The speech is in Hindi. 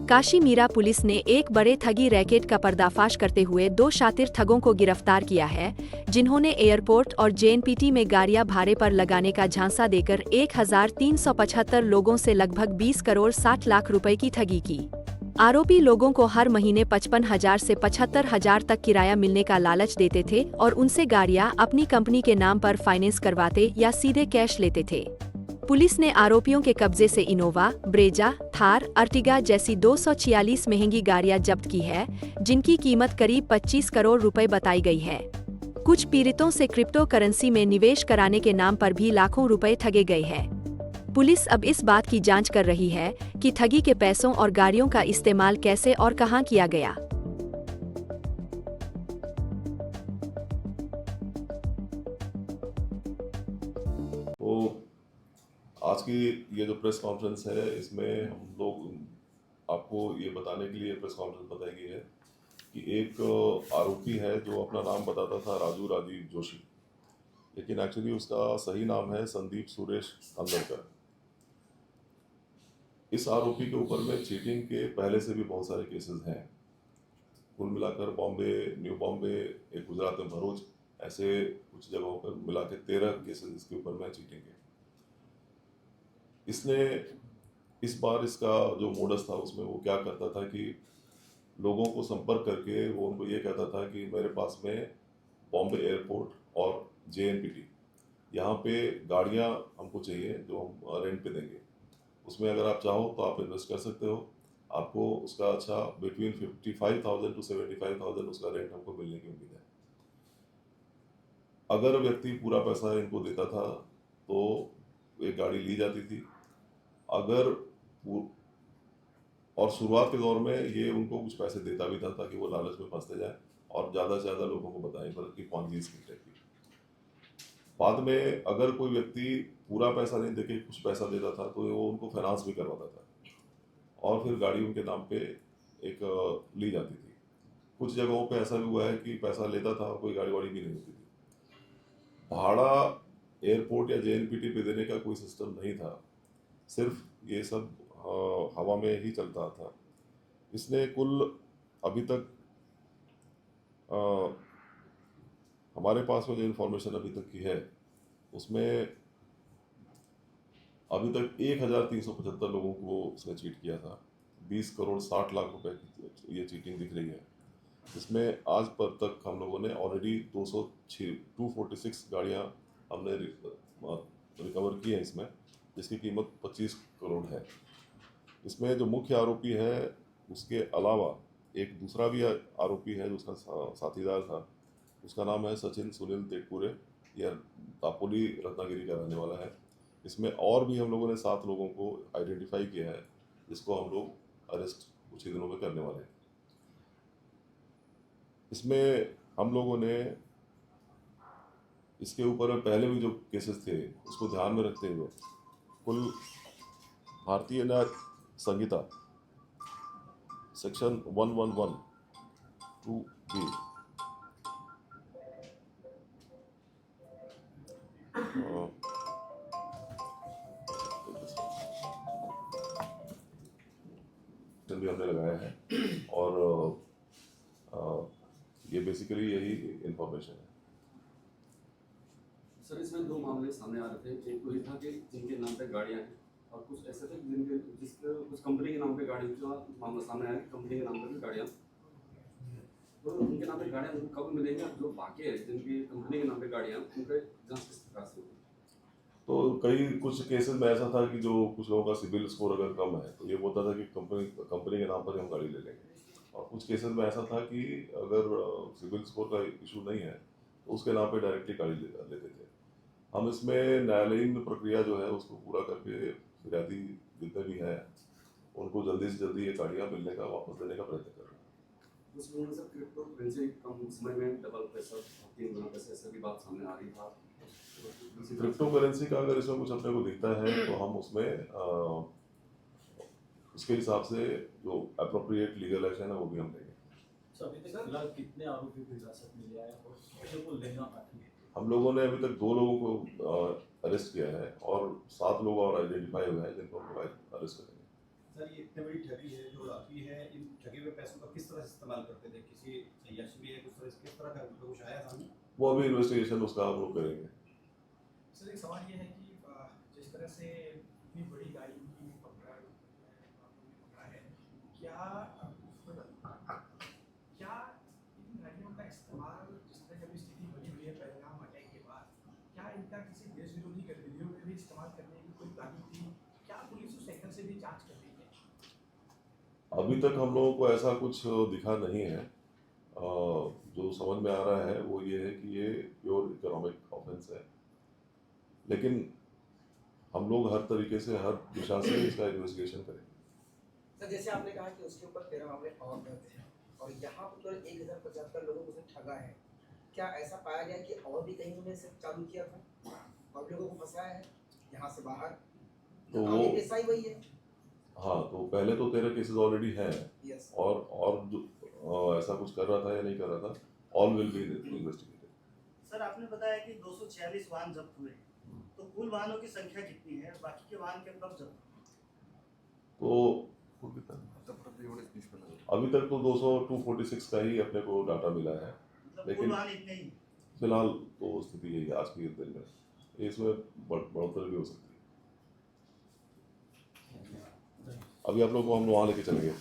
काशी मीरा पुलिस ने एक बड़े ठगी रैकेट का पर्दाफाश करते हुए 2 शातिर ठगों को गिरफ्तार किया है, जिन्होंने एयरपोर्ट और जेएनपीटी में गाड़ियां भाड़े पर लगाने का झांसा देकर 1375 लोगों से लगभग 20 करोड़ 60 लाख रुपए की ठगी की। आरोपी लोगों को हर महीने 55,000 से 75,000 तक किराया मिलने का लालच देते थे और उनसे गाड़ियां अपनी कंपनी के नाम पर फाइनेंस करवाते या सीधे कैश लेते थे। पुलिस ने आरोपियों के कब्जे से इनोवा, ब्रेजा, थार, अर्टिगा जैसी 246 महंगी गाड़ियां जब्त की है, जिनकी कीमत करीब 25 करोड़ रुपए बताई गई है। कुछ पीड़ितों से क्रिप्टो करेंसी में निवेश कराने के नाम पर भी लाखों रुपए ठगे गए हैं। पुलिस अब इस बात की जांच कर रही है कि ठगी के पैसों और गाड़ियों का इस्तेमाल कैसे और कहां किया गया। तो आज की ये जो प्रेस कॉन्फ्रेंस है, इसमें हम लोग आपको ये बताने के लिए प्रेस कॉन्फ्रेंस बताई गई है कि एक आरोपी है जो अपना नाम बताता था राजू राजीव जोशी, लेकिन एक्चुअली उसका सही नाम है संदीप सुरेश अंदरकर। इस आरोपी के ऊपर में चीटिंग के पहले से भी बहुत सारे केसेस हैं। कुल मिलाकर बॉम्बे, न्यू बॉम्बे, एक गुजरात में भरूच, ऐसे कुछ जगहों पर मिला के 13 केसेस इसके ऊपर में चीटिंग के। इसने इस बार इसका जो मोडस था उसमें वो क्या करता था कि लोगों को संपर्क करके वो उनको ये कहता था कि मेरे पास में बॉम्बे एयरपोर्ट और जेएनपीटी यहाँ पे गाड़ियाँ हमको चाहिए जो हम रेंट पे देंगे, उसमें अगर आप चाहो तो आप इन्वेस्ट कर सकते हो, आपको उसका अच्छा बिटवीन 55,000 to 75,000 उसका रेंट हमको मिलने की उम्मीद है। अगर व्यक्ति पूरा पैसा इनको देता था तो एक गाड़ी ली जाती थी। अगर और शुरुआत के दौर में ये उनको कुछ पैसे देता भी था ताकि वो लालच में फंसते जाए और ज़्यादा से ज़्यादा लोगों को बताएं, बल्कि पॉन्जी स्कीम टाइप की। बाद में अगर कोई व्यक्ति पूरा पैसा नहीं देके कुछ पैसा देता था तो वो उनको फाइनेंस भी करवाता था और फिर गाड़ी उनके नाम पे एक ली जाती थी। कुछ जगहों पे ऐसा भी हुआ है कि पैसा लेता था और कोई गाड़ी वाड़ी भी नहीं होती थी। भाड़ा एयरपोर्ट या जेएनपीटी पे देने का कोई सिस्टम नहीं था, सिर्फ ये सब हवा में ही चलता था। इसने कुल अभी तक हमारे पास में जो इन्फॉर्मेशन अभी तक की है उसमें अभी तक 1,375 लोगों को उसने चीट किया था। 20 करोड़ 60 लाख रुपए की ये चीटिंग दिख रही है। इसमें आज पर तक हम लोगों ने ऑलरेडी 246 गाड़ियाँ हमने रिकवर की है इसमें, जिसकी कीमत 25 करोड़ है। इसमें जो मुख्य आरोपी है उसके अलावा एक दूसरा भी आरोपी है जो उसका साथीदार था, उसका नाम है सचिन सुनील तेटपुरे, यह दापोली रत्नागिरी का रहने वाला है। इसमें और भी हम लोगों ने 7 लोगों को आइडेंटिफाई किया है, जिसको हम लोग अरेस्ट कुछ ही दिनों में करने वाले हैं। इसमें हम लोगों ने इसके ऊपर पहले भी जो केसेस थे उसको ध्यान में रखते हुए कुल भारतीय न्याय संहिता सेक्शन 111(2)(b भी हमने लगाया है और ये बेसिकली यही इंफॉर्मेशन है। सर, इसमें 2 मामले सामने आ रहे थे। एक तो ये था कि जिनके नाम पे गाड़ियाँ हैं और कुछ ऐसे थे जिनके कुछ कंपनी के नाम पे गाड़ी जो मामला सामने आया कि कंपनी के नाम पे भी गाड़ियाँ, तो उनके नाम पे गाड़ियाँ उनको कब मिलेंगी? जो बाकी है जिनकी कंपनी के नाम पे गाड़ियाँ, उनके जांच किस प्रकार से होगी? तो कई कुछ केसेस में ऐसा था कि जो कुछ लोगों का सिविल स्कोर अगर कम है तो ये बोलता था कि कंपनी के नाम पर ही हम गाड़ी ले लेंगे, और कुछ केसेस में ऐसा था कि अगर सिविल स्कोर का इशू नहीं है तो उसके नाम पे डायरेक्टली गाड़ी लेते थे। हम इसमें न्यायालयीन प्रक्रिया जो है उसको पूरा करके फिरियादी जितने भी हैं उनको जल्दी से जल्दी ये गाड़ियाँ मिलने का वापस देने का प्रयत्न कर रहे हैं। उसमें सर क्रिप्टो करेंसी कम समय में डबल पैसा 3 गुना पैसे ऐसे भी बात सामने आ रही था। क्रिप्टो करेंसी का अगर इसमें कुछ अपने को दिखता है तो हम उसमें उसके हिसाब से जो अप्रोप्रिएट लीगल एक्शन है वो भी हम लेंगे। अभी तक फिलहाल कितने आरोपियों को हिरासत में लिया है और कितने को लेना बाकी है? हम लोगों ने अभी तक 2 लोगों को अरेस्ट किया है और 7 लोग और आइडेंटिफाई हुए हैं जिनको हम अरेस्ट करेंगे। सर ये इतनी बड़ी ठगी है जो राखी है, इन ठगे हुए पैसों का किस तरह से इस्तेमाल करते थे? किसी यश भी है किस तरह का कुछ आया सामने? वो अभी इन्वेस्टिगेशन उसका हम लोग करेंगे। सर एक सवाल ये है कि जिस तरह से इतनी बड़ी गाड़ी की पकड़ा है, क्या क्या इन गाड़ियों का इस्तेमाल जिस तरह की अभी स्थिति बनी हुई है पहलगाम अटैक के बाद, क्या इनका किसी देश विरोधी गतिविधियों में भी इस्तेमाल करने की कोई प्लानिंग थी? क्या पुलिस उस सेक्टर से भी जांच कर रही है? अभी तक हम लोगों को ऐसा कुछ दिखा नहीं है। जो समझ में आ रहा है वो ये है कि ये प्योर इकोनॉमिक ऑफेंस है, लेकिन हम लोग हर तरीके से हर दिशा से इसका इन्वेस्टिगेशन करेंगे। सर जैसे आपने कहा कि उसके ऊपर 13 मामले और दर्ज हैं और यहाँ पर केवल 1075 लोगों को उसने ठगा है, क्या ऐसा पाया गया कि और भी कहीं उन्होंने सिर्फ चालू किया था और लोगों को फंसाया है यहाँ से बाहर? तो आगे भी ऐसा ही वही है? हाँ, तो पहले तो 13 केसेस ऑलरेडी हैं, यस और जो ऐसा कुछ कर रहा था या नहीं कर रहा था, all will be investigated. Sir आपने बताया कि 246 वाहन जब्त हुए, तो कुल वाहनों की संख्या कितनी है? बाकी के वाहन कब जब्त हुए? तो अभी तक तो 246 का ही अपने को डाटा मिला है, मतलब लेकिन कुल वाहन इतने ही? फिलहाल तो स्थिति यही है आज के दिन में। इसमें बढ़ोतरी भी हो सकती है। अभी आप लोग को हम वहाँ लेके चलेंगे।